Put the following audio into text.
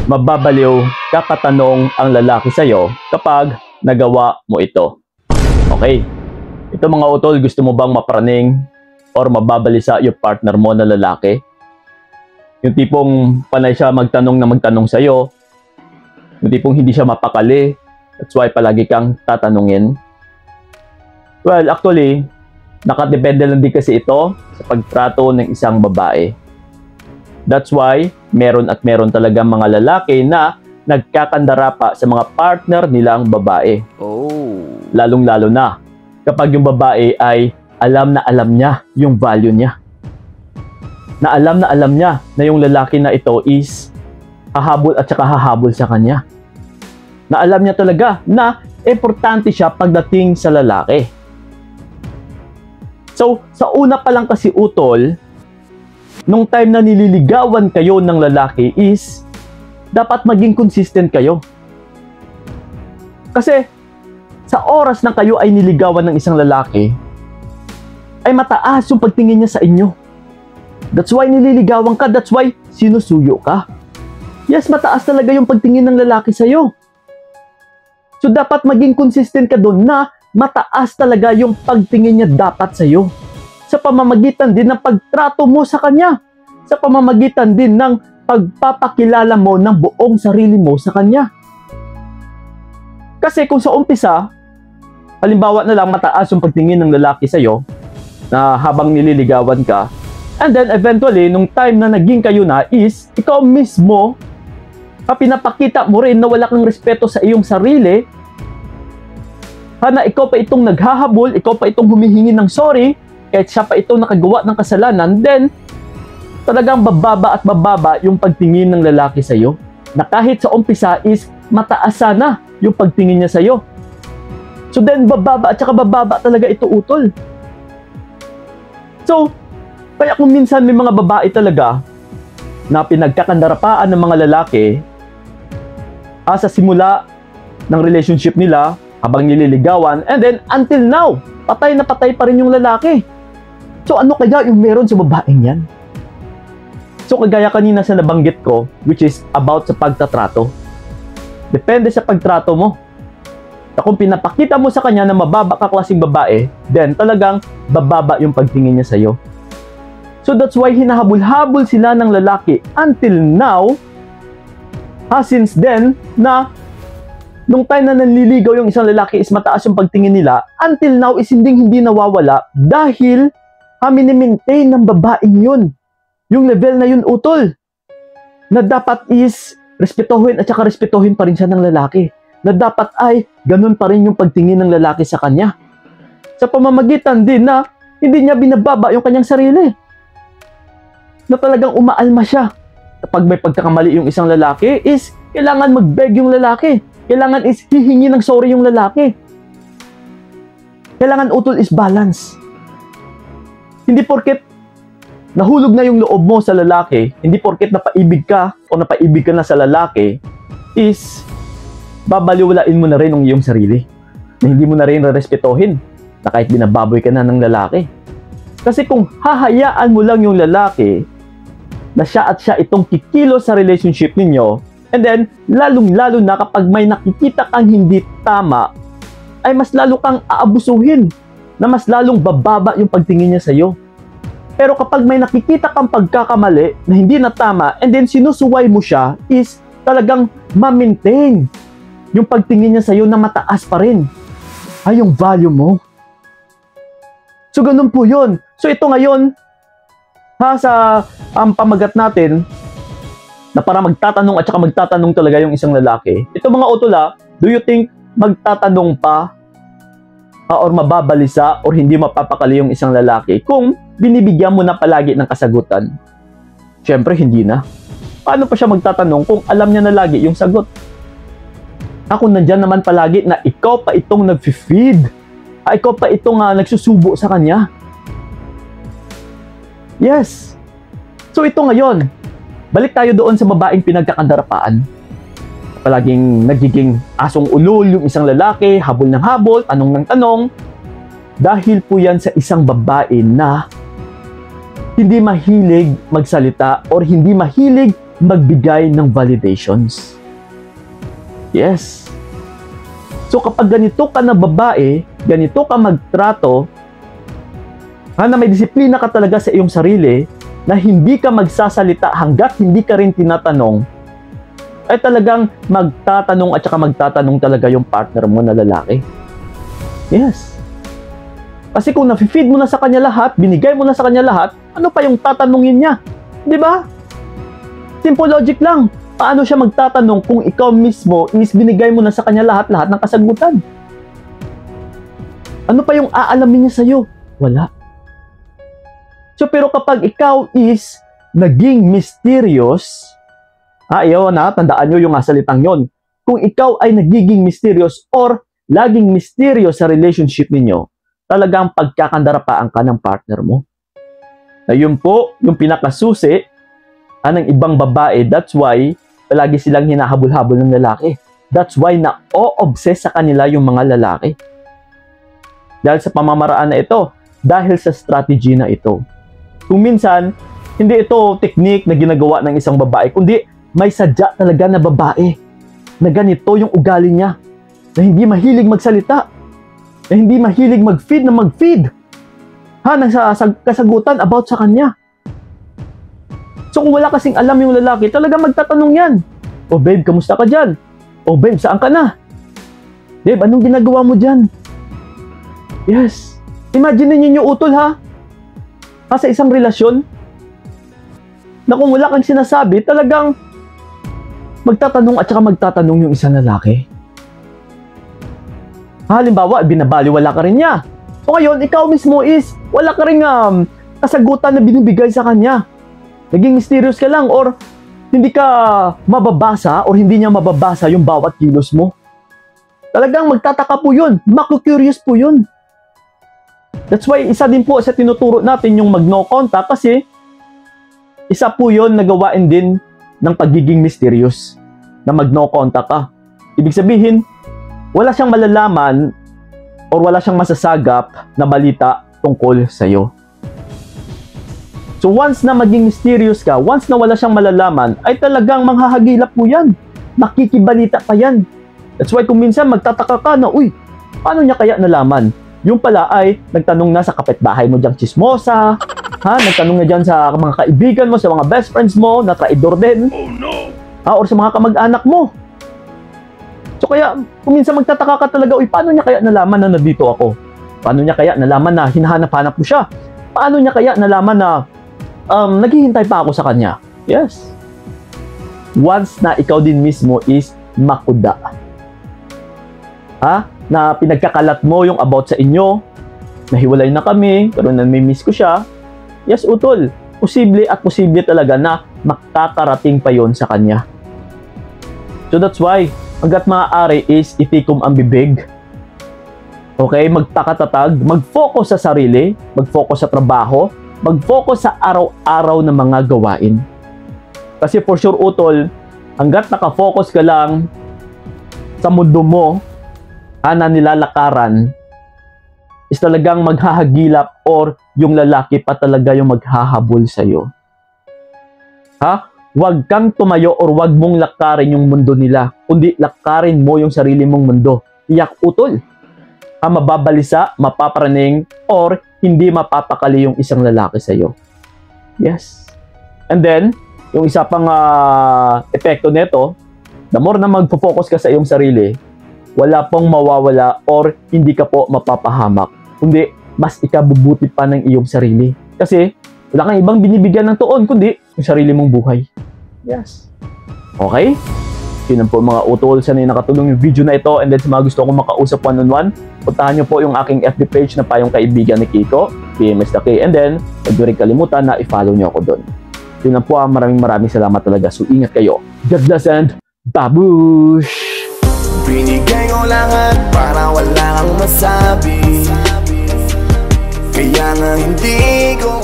Mababaliw kapag tanong ang lalaki sa'yo kapag nagawa mo ito. Okay, ito mga utol, gusto mo bang mapraning or mababalisa yung partner mo na lalaki? Yung tipong panay siya magtanong sa'yo, yung tipong hindi siya mapakali, that's why palagi kang tatanungin. Well, actually, nakadepende lang din kasi ito sa pagtrato ng isang babae. That's why, meron talaga mga lalaki na nagkakandara pa sa mga partner nilang babae. Oh. Lalong-lalo na kapag yung babae ay alam na alam niya yung value niya. Na alam niya na yung lalaki na ito is hahabol at saka hahabol sa kanya. Na alam niya talaga na importante siya pagdating sa lalaki. So, sa una pa lang kasi utol, nung time na nililigawan kayo ng lalaki is dapat maging consistent kayo. Kasi sa oras na kayo ay niligawan ng isang lalaki, ay mataas yung pagtingin niya sa inyo. That's why nililigawan ka, that's why sinusuyo ka. Yes, mataas talaga yung pagtingin ng lalaki sa'yo. So dapat maging consistent ka doon na mataas talaga yung pagtingin niya dapat sa'yo. Sa pamamagitan din ng pagtrato mo sa kanya. Sa pamamagitan din ng pagpapakilala mo ng buong sarili mo sa kanya. Kasi kung sa umpisa, halimbawa na lang mataas yung pagtingin ng lalaki sa'yo na habang nililigawan ka, and then eventually, nung time na naging kayo na is, ikaw mismo, pinapakita mo rin na wala kang respeto sa iyong sarili, na ikaw pa itong naghahabol, ikaw pa itong humihingi ng sorry, kahit siya pa itong nakagawa ng kasalanan, then talagang bababa at bababa yung pagtingin ng lalaki sa'yo. Na kahit sa umpisa is mataas sana yung pagtingin niya sa'yo. So then bababa at saka bababa talaga ito utol. So, kaya kung minsan may mga babae talaga na pinagkakandarapaan ng mga lalaki sa simula ng relationship nila, habang nililigawan, and then until now, patay na patay pa rin yung lalaki. So ano kaya yung meron sa babaeng yan? So kagaya kanina sa nabanggit ko, which is about sa pagtatrato. Depende sa pagtrato mo. Na kung pinapakita mo sa kanya na mababa ka klaseng babae, then talagang bababa yung pagtingin niya sa'yo. So that's why hinahabol-habol sila ng lalaki until now, since then, na nung time na nanliligaw yung isang lalaki is mataas yung pagtingin nila, until now is hindi nawawala dahil mini-maintain ng babaeng yun. Yung level na yun utol. Na dapat is respetuhin at saka respetuhin pa rin siya ng lalaki. Na dapat ay ganun pa rin yung pagtingin ng lalaki sa kanya. Sa pamamagitan din na hindi niya binababa yung kanyang sarili. Na talagang umaalma siya. Kapag may pagkakamali yung isang lalaki is kailangan mag-beg yung lalaki. Kailangan is hihingi ng sorry yung lalaki. Kailangan utol is balance. Hindi porket nahulog na yung loob mo sa lalaki, hindi porket napaibig ka o napaibig ka na sa lalaki, is babaliwalain mo na rin ang iyong sarili. Na hindi mo na rin respetuhin na kahit binababoy ka na ng lalaki. Kasi kung hahayaan mo lang yung lalaki na siya at siya itong kikilo sa relationship ninyo, and then, lalong-lalo na kapag may nakikita kang hindi tama, ay mas lalo kang aabusuhin, na mas lalong bababa yung pagtingin niya sa'yo. Pero kapag may nakikita kang pagkakamali na hindi na tama, and then sinusuway mo siya, is talagang ma-maintain yung pagtingin niya sa'yo na mataas pa rin. Ay, yung value mo. So, ganun po yun. So, ito ngayon, sa pamagat natin, na para magtatanong at saka magtatanong talaga yung isang lalaki. Ito mga utol, do you think magtatanong pa or mababalisa or hindi mapapakali yung isang lalaki kung binibigyan mo na palagi ng kasagutan? Siyempre, hindi na. Paano pa siya magtatanong kung alam niya na lagi yung sagot? Kung nandyan naman palagi na ikaw pa itong nag-feed, ikaw pa itong nagsusubo sa kanya. Yes. So ito ngayon, balik tayo doon sa babaeng pinagkakandarapaan. Palaging nagiging asong ulol yung isang lalaki, habol ng habol, tanong ng tanong. Dahil po yan sa isang babae na hindi mahilig magsalita or hindi mahilig magbigay ng validations. Yes. So kapag ganito ka na babae, ganito ka magtrato, na may disiplina ka talaga sa iyong sarili, na hindi ka magsasalita hanggat hindi ka rin tinatanong, ay talagang magtatanong at saka magtatanong talaga yung partner mo na lalaki. Yes. Kasi kung na-feed mo na sa kanya lahat, binigay mo na sa kanya lahat, ano pa yung tatanungin niya? Di ba? Simple logic lang. Paano siya magtatanong kung ikaw mismo is binigay mo na sa kanya lahat ng kasagutan? Ano pa yung aalamin niya sa'yo? Wala. So, pero kapag ikaw is naging mysterious, tandaan nyo yung salitang yon. Kung ikaw ay nagiging mysterious or laging mysterious sa relationship ninyo, talagang pagkakandarapaan ka ng partner mo. Na yun po, yung pinakasusi ng ibang babae. That's why, palagi silang hinahabol-habol ng lalaki. That's why na-o-obsess sa kanila yung mga lalaki. Dahil sa pamamaraan na ito, dahil sa strategy na ito. Kung minsan, hindi ito technique na ginagawa ng isang babae, kundi may sadya talaga na babae na ganito yung ugali niya, na hindi mahilig magsalita, na hindi mahilig mag-feed na mag-feed ng kasagutan about sa kanya. So kung wala kasing alam yung lalaki, talaga magtatanong yan. O babe, kamusta ka dyan? O babe, saan ka na? Babe, anong ginagawa mo dyan? Yes. Imagine ninyo yung utol sa isang relasyon, na kung wala kang sinasabi, talagang magtatanong at saka magtatanong yung isang lalaki. Halimbawa, binabaliwala ka rin niya. So ngayon, ikaw mismo is wala ka rin kasagutan na binibigay sa kanya. Naging mysterious ka lang or hindi ka mababasa or hindi niya mababasa yung bawat kilos mo. Talagang magtataka po yun. Maku-curious po yun. That's why isa din po sa tinuturo natin yung mag-no contact, kasi isa po yun na gawain din ng pagiging mysterious, na mag-no contact ka. Ibig sabihin, wala siyang malalaman or wala siyang masasagap na balita tungkol sa'yo. So once na maging mysterious ka, once na wala siyang malalaman, ay talagang manghahagilap po yan. Makikibalita pa yan. That's why kung minsan magtataka ka na, uy, paano niya kaya nalaman? Yung pala ay nagtanong na sa kapitbahay mo diyang chismosa, nagtanong na dyan sa mga kaibigan mo, sa mga best friends mo, na traidor din. Oh no! Or sa mga kamag-anak mo. So kaya, kung minsan magtataka ka talaga, uy, paano niya kaya nalaman na nandito ako? Paano niya kaya nalaman na hinahanap-hanap ko siya? Paano niya kaya nalaman na naghihintay pa ako sa kanya? Yes. Once na ikaw din mismo is makuda. Na pinagkakalat mo yung about sa inyo, nahiwalay na kami, pero namimiss ko siya. Yes, utol. Posible at posible talaga na makakarating pa yon sa kanya. So that's why, hanggat maaari is itikom ang bibig. Okay? Magpakatatag, mag-focus sa sarili, mag-focus sa trabaho, mag-focus sa araw-araw na mga gawain. Kasi for sure, utol, hanggat nakafocus ka lang sa mundo mo, na nilalakaran, is talagang maghahagilap or yung lalaki pa talaga yung maghahabol sa'yo. Huwag kang tumayo or huwag mong lakarin yung mundo nila, kundi lakarin mo yung sarili mong mundo. Iyak utol. Mababalisa, mapaparaning, or hindi mapapakali yung isang lalaki sa'yo. Yes. And then, yung isa pang epekto nito, the more na magpo-focus ka sa iyong sarili, wala pong mawawala or hindi ka po mapapahamak. Kundi, mas ikabubuti pa ng iyong sarili. Kasi, wala kang ibang binibigyan ng tuon, kundi yung sarili mong buhay. Yes. Okay? Yun po mga utol. Sana yung nakatulong yung video na ito. And then sa mga gusto kong makausap one-on-one, puntahan nyo po yung aking FB page na Payong Kaibigan ni Kiko, PMS K. And then, huwag nyo rin kalimutan na i-follow nyo ako doon. Yun po. Maraming salamat talaga. So, ingat kayo. God bless and babush! Binigay ko lahat para wala kang masabi, kaya nga hindi ko